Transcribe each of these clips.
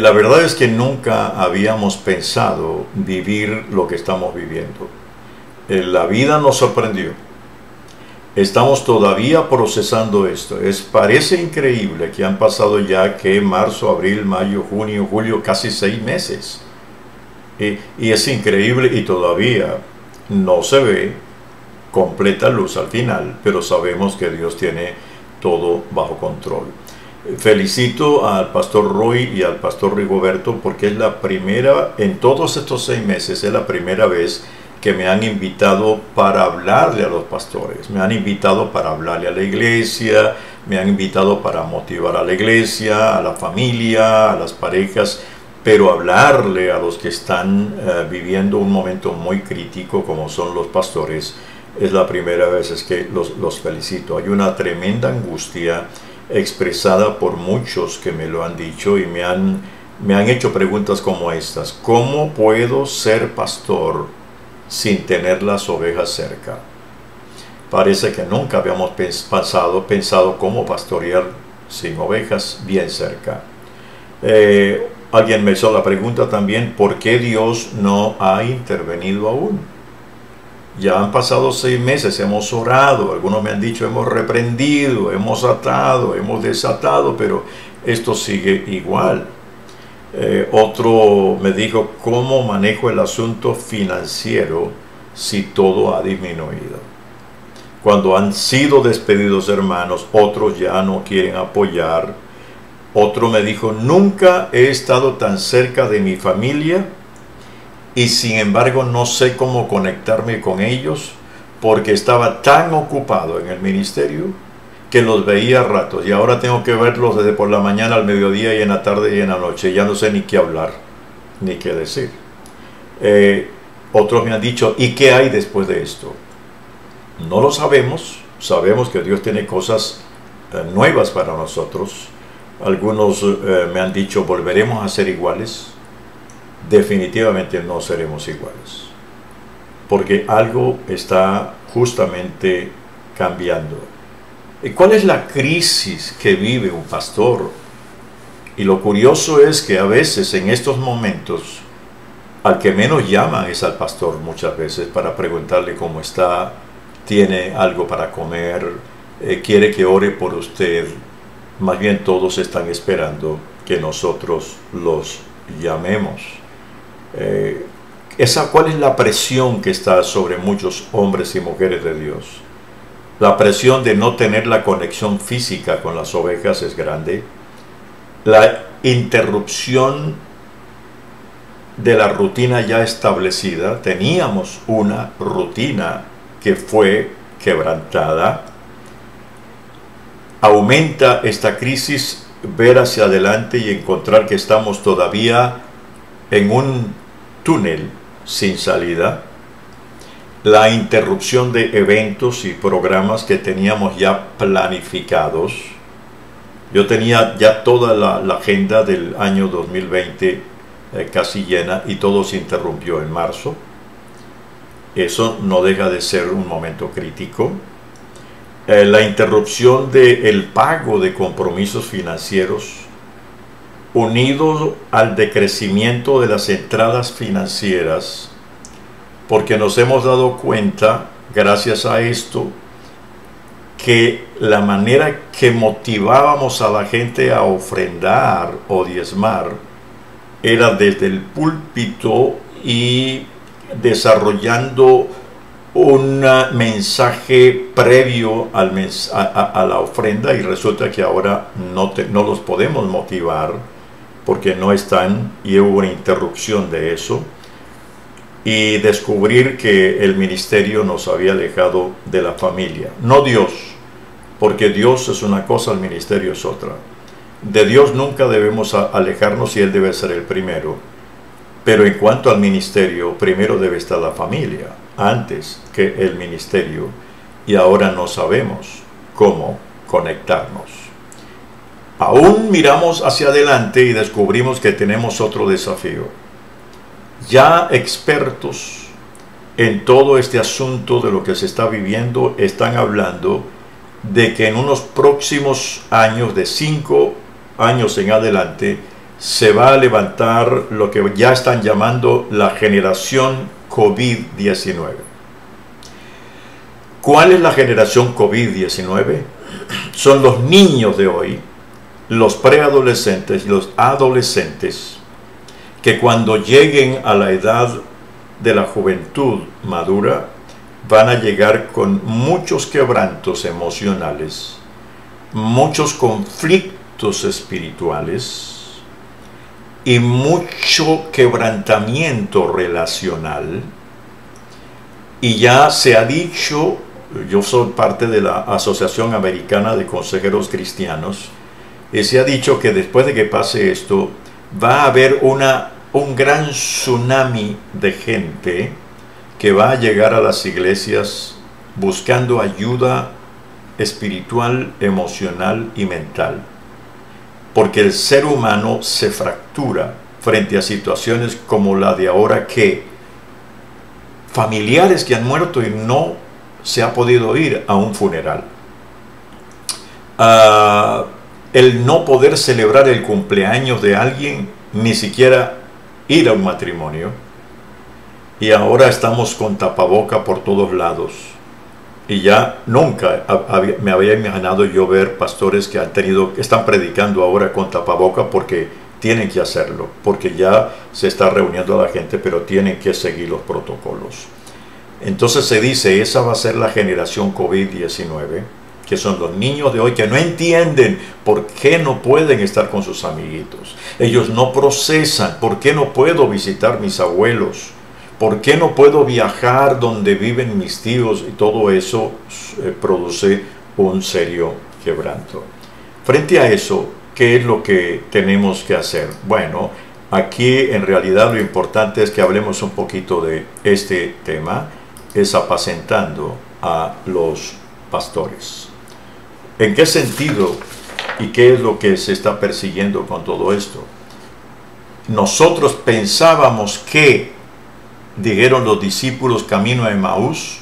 La verdad es que nunca habíamos pensado vivir lo que estamos viviendo. La vida nos sorprendió. Estamos todavía procesando esto. Parece increíble que han pasado ya que marzo, abril, mayo, junio, julio, casi 6 meses. Y es increíble y todavía no se ve completa luz al final, pero sabemos que Dios tiene todo bajo control. Felicito al pastor Roy y al pastor Rigoberto porque es la primera, en todos estos 6 meses, es la primera vez que me han invitado para hablarle a los pastores. Me han invitado para hablarle a la iglesia, me han invitado para motivar a la iglesia, a la familia, a las parejas, pero hablarle a los que están viviendo un momento muy crítico como son los pastores, es la primera vez que los felicito. Hay una tremenda angustia expresada por muchos que me lo han dicho y me han hecho preguntas como estas. ¿Cómo puedo ser pastor sin tener las ovejas cerca? Parece que nunca habíamos pensado cómo pastorear sin ovejas bien cerca. Alguien me hizo la pregunta también, ¿por qué Dios no ha intervenido aún? Ya han pasado 6 meses, hemos orado, algunos me han dicho, hemos reprendido, hemos atado, hemos desatado, pero esto sigue igual. Otro me dijo, ¿cómo manejo el asunto financiero si todo ha disminuido? Cuando han sido despedidos hermanos, otros ya no quieren apoyar. Otro me dijo, nunca he estado tan cerca de mi familia y sin embargo no sé cómo conectarme con ellos porque estaba tan ocupado en el ministerio que los veía a ratos y ahora tengo que verlos desde por la mañana al mediodía y en la tarde y en la noche. Ya no sé ni qué hablar, ni qué decir. Otros me han dicho, ¿y qué hay después de esto? No lo sabemos. Sabemos que Dios tiene cosas nuevas para nosotros. Algunos me han dicho, ¿volveremos a ser iguales? Definitivamente no seremos iguales, porque algo está justamente cambiando. ¿Y cuál es la crisis que vive un pastor? Y lo curioso es que a veces en estos momentos al que menos llaman es al pastor muchas veces para preguntarle cómo está, tiene algo para comer, quiere que ore por usted. Más bien todos están esperando que nosotros los llamemos. ¿Cuál es la presión que está sobre muchos hombres y mujeres de Dios? La presión de no tener la conexión física con las ovejas es grande. La interrupción de la rutina ya establecida. Teníamos una rutina que fue quebrantada. Aumenta esta crisis ver hacia adelante y encontrar que estamos todavía en un túnel sin salida. La interrupción de eventos y programas que teníamos ya planificados. Yo tenía ya toda la agenda del año 2020 casi llena y todo se interrumpió en marzo. Eso no deja de ser un momento crítico. La interrupción del pago de compromisos financieros unido al decrecimiento de las entradas financieras, porque nos hemos dado cuenta, gracias a esto, que la manera que motivábamos a la gente a ofrendar o diezmar era desde el púlpito y desarrollando un mensaje previo a la ofrenda, y resulta que ahora no los podemos motivar porque no están, y hubo una interrupción de eso, y descubrir que el ministerio nos había alejado de la familia, no Dios, porque Dios es una cosa, el ministerio es otra. De Dios nunca debemos alejarnos y Él debe ser el primero, pero en cuanto al ministerio, primero debe estar la familia antes que el ministerio, y ahora no sabemos cómo conectarnos. Aún miramos hacia adelante y descubrimos que tenemos otro desafío. Ya expertos en todo este asunto de lo que se está viviendo están hablando de que en unos próximos años, de 5 años en adelante, se va a levantar lo que ya están llamando la generación COVID-19. ¿Cuál es la generación COVID-19? Son los niños de hoy, los preadolescentes y los adolescentes, que cuando lleguen a la edad de la juventud madura, van a llegar con muchos quebrantos emocionales, muchos conflictos espirituales y mucho quebrantamiento relacional. Y ya se ha dicho, yo soy parte de la Asociación Americana de Consejeros Cristianos, y se ha dicho que después de que pase esto, va a haber un gran tsunami de gente que va a llegar a las iglesias buscando ayuda espiritual, emocional y mental. Porque el ser humano se fractura frente a situaciones como la de ahora, que familiares que han muerto y no se ha podido ir a un funeral. El no poder celebrar el cumpleaños de alguien, ni siquiera ir a un matrimonio. Y ahora estamos con tapaboca por todos lados. Y ya nunca me había imaginado yo ver pastores que están predicando ahora con tapaboca, porque tienen que hacerlo, porque ya se está reuniendo a la gente, pero tienen que seguir los protocolos. Entonces se dice, esa va a ser la generación COVID-19, que son los niños de hoy que no entienden por qué no pueden estar con sus amiguitos. Ellos no procesan, ¿por qué no puedo visitar mis abuelos? ¿Por qué no puedo viajar donde viven mis tíos? Y todo eso produce un serio quebranto. Frente a eso, ¿qué es lo que tenemos que hacer? Bueno, aquí en realidad lo importante es que hablemos un poquito de este tema, es apacentando a los pastores. ¿En qué sentido y qué es lo que se está persiguiendo con todo esto? Nosotros pensábamos que, dijeron los discípulos camino a Emaús,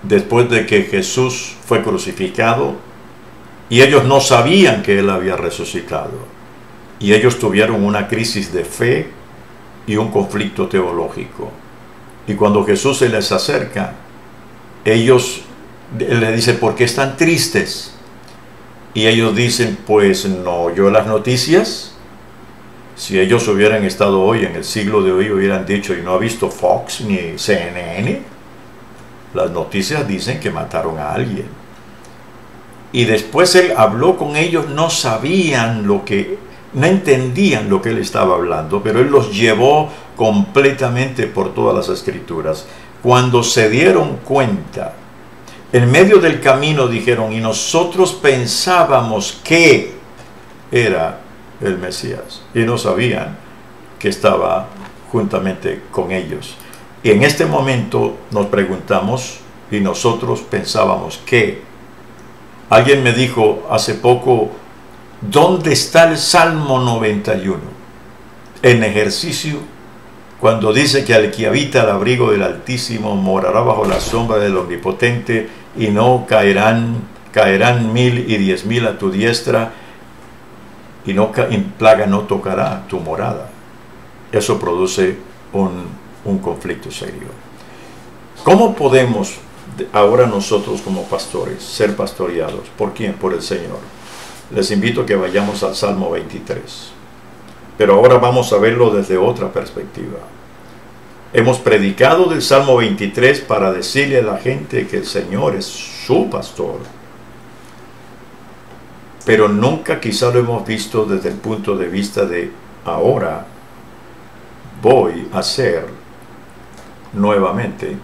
después de que Jesús fue crucificado, y ellos no sabían que Él había resucitado. Y ellos tuvieron una crisis de fe y un conflicto teológico. Y cuando Jesús se les acerca, Él les dice, ¿por qué están tristes? Y ellos dicen, pues no oyó las noticias. Si ellos hubieran estado hoy, en el siglo de hoy, hubieran dicho, y no ha visto Fox ni CNN, las noticias dicen que mataron a alguien. Y después Él habló con ellos, no entendían lo que Él estaba hablando, pero Él los llevó completamente por todas las escrituras. Cuando se dieron cuenta, en medio del camino dijeron, y nosotros pensábamos que era el Mesías, y no sabían que estaba juntamente con ellos. Y en este momento nos preguntamos, y nosotros pensábamos que, alguien me dijo hace poco, ¿dónde está el Salmo 91? En ejercicio, cuando dice que al que habita al abrigo del Altísimo morará bajo la sombra del Omnipotente, y no caerán 1000 y 10.000 a tu diestra, y plaga no tocará tu morada. Eso produce un conflicto serio. ¿Cómo podemos ahora nosotros como pastores ser pastoreados? ¿Por quién? Por el Señor. Les invito a que vayamos al Salmo 23. Pero ahora vamos a verlo desde otra perspectiva. Hemos predicado del Salmo 23 para decirle a la gente que el Señor es su pastor. Pero nunca quizá lo hemos visto desde el punto de vista de ahora voy a ser nuevamente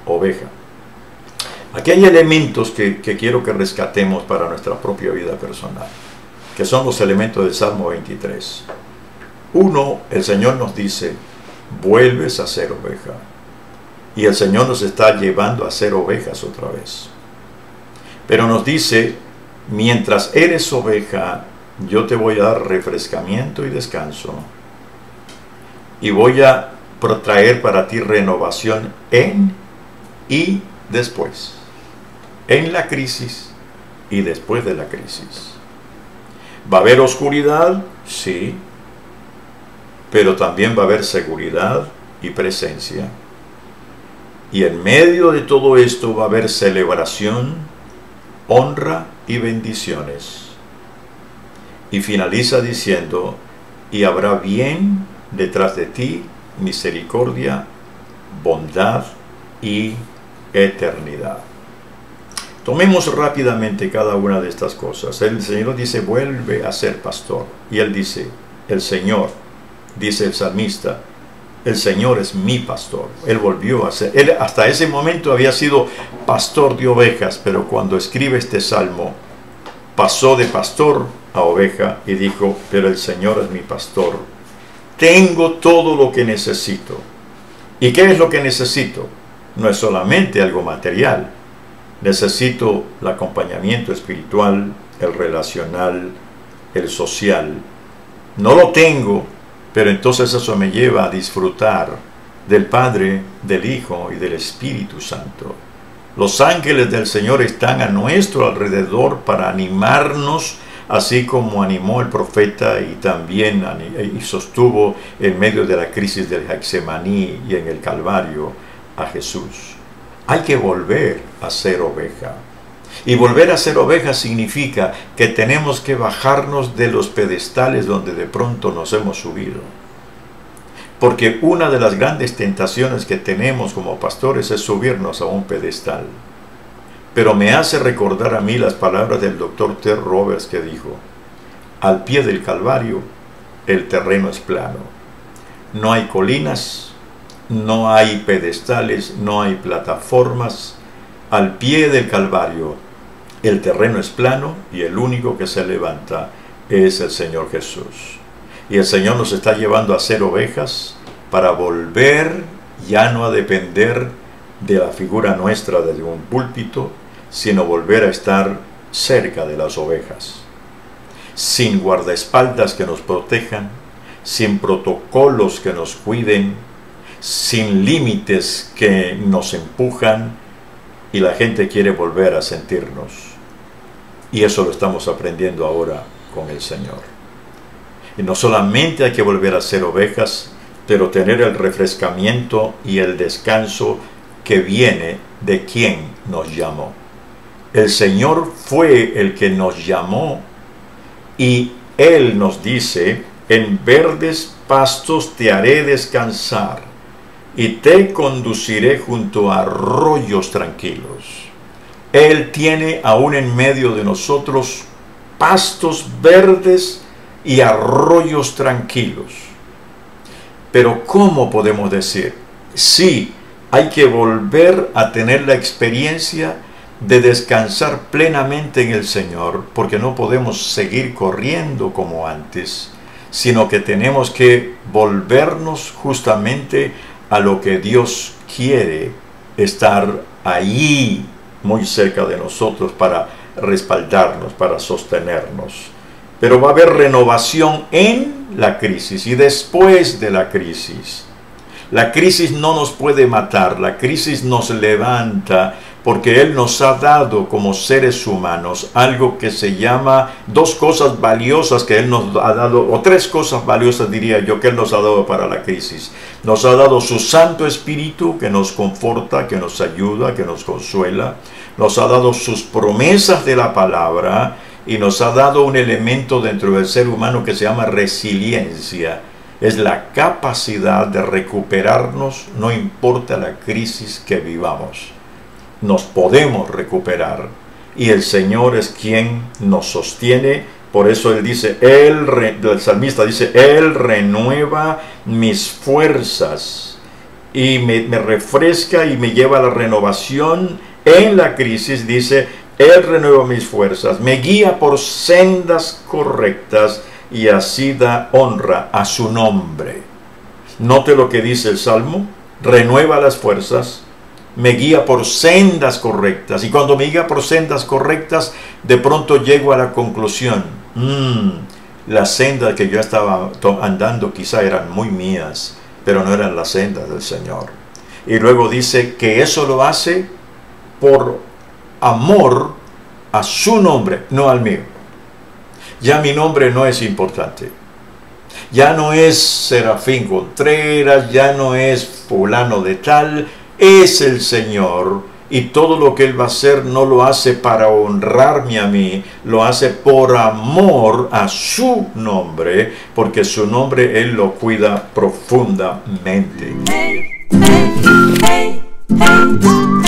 oveja. Aquí hay elementos que quiero que rescatemos para nuestra propia vida personal, que son los elementos del Salmo 23. Uno, el Señor nos dice, vuelves a ser oveja. Y el Señor nos está llevando a ser ovejas otra vez. Pero nos dice, mientras eres oveja, yo te voy a dar refrescamiento y descanso. Y voy a traer para ti renovación en y después. En la crisis y después de la crisis. ¿Va a haber oscuridad? Sí. pero también va a haber seguridad y presencia. Y en medio de todo esto va a haber celebración, honra y bendiciones. Y finaliza diciendo, y habrá bien detrás de ti, misericordia, bondad y eternidad. Tomemos rápidamente cada una de estas cosas. El Señor dice, vuelve a ser pastor. Y Él dice, el Señor, dice el salmista, el Señor es mi pastor. Él volvió a ser, él hasta ese momento había sido pastor de ovejas, pero cuando escribe este salmo, pasó de pastor a oveja y dijo, pero el Señor es mi pastor. Tengo todo lo que necesito. ¿Y qué es lo que necesito? No es solamente algo material. Necesito el acompañamiento espiritual, el relacional, el social. No lo tengo, pero entonces eso me lleva a disfrutar del Padre, del Hijo y del Espíritu Santo. Los ángeles del Señor están a nuestro alrededor para animarnos, así como animó el profeta y también y sostuvo en medio de la crisis del Getsemaní y en el Calvario a Jesús. Hay que volver a ser oveja. Y volver a ser oveja significa que tenemos que bajarnos de los pedestales donde de pronto nos hemos subido. Porque una de las grandes tentaciones que tenemos como pastores es subirnos a un pedestal. Pero me hace recordar a mí las palabras del Dr. Ted Roberts que dijo, al pie del Calvario el terreno es plano. No hay colinas, no hay pedestales, no hay plataformas. Al pie del Calvario el terreno es plano y el único que se levanta es el Señor Jesús. Y el Señor nos está llevando a ser ovejas para volver ya no a depender de la figura nuestra desde un púlpito, sino volver a estar cerca de las ovejas, sin guardaespaldas que nos protejan, sin protocolos que nos cuiden, sin límites que nos empujan, y la gente quiere volver a sentirnos. Y eso lo estamos aprendiendo ahora con el Señor. Y no solamente hay que volver a ser ovejas, pero tener el refrescamiento y el descanso que viene de quien nos llamó. El Señor fue el que nos llamó y Él nos dice, en verdes pastos te haré descansar y te conduciré junto a arroyos tranquilos. Él tiene aún en medio de nosotros pastos verdes y arroyos tranquilos. Pero ¿cómo podemos decir? Sí, hay que volver a tener la experiencia de descansar plenamente en el Señor, porque no podemos seguir corriendo como antes, sino que tenemos que volvernos justamente a lo que Dios quiere, estar allí muy cerca de nosotros para respaldarnos, para sostenernos. Pero va a haber renovación en la crisis y después de la crisis. La crisis no nos puede matar, la crisis nos levanta, porque Él nos ha dado como seres humanos algo que se llama, dos cosas valiosas que Él nos ha dado, o tres cosas valiosas diría yo que Él nos ha dado para la crisis. Nos ha dado su Santo Espíritu que nos conforta, que nos ayuda, que nos consuela. Nos ha dado sus promesas de la palabra y nos ha dado un elemento dentro del ser humano que se llama resiliencia. Es la capacidad de recuperarnos, no importa la crisis que vivamos. Nos podemos recuperar y el Señor es quien nos sostiene. Por eso Él dice, el salmista dice, Él renueva mis fuerzas y me refresca y me lleva a la renovación en la crisis. Dice, Él renueva mis fuerzas, me guía por sendas correctas y así da honra a su nombre. Note lo que dice el Salmo, renueva las fuerzas, me guía por sendas correctas. Y cuando me guía por sendas correctas, de pronto llego a la conclusión, las sendas que yo estaba andando quizá eran muy mías, pero no eran las sendas del Señor. Y luego dice que eso lo hace por amor a su nombre, no al mío. Ya mi nombre no es importante. Ya no es Serafín Contreras, ya no es fulano de tal, es el Señor. Y todo lo que Él va a hacer no lo hace para honrarme a mí, lo hace por amor a su nombre, porque su nombre Él lo cuida profundamente. Hey, hey, hey, hey.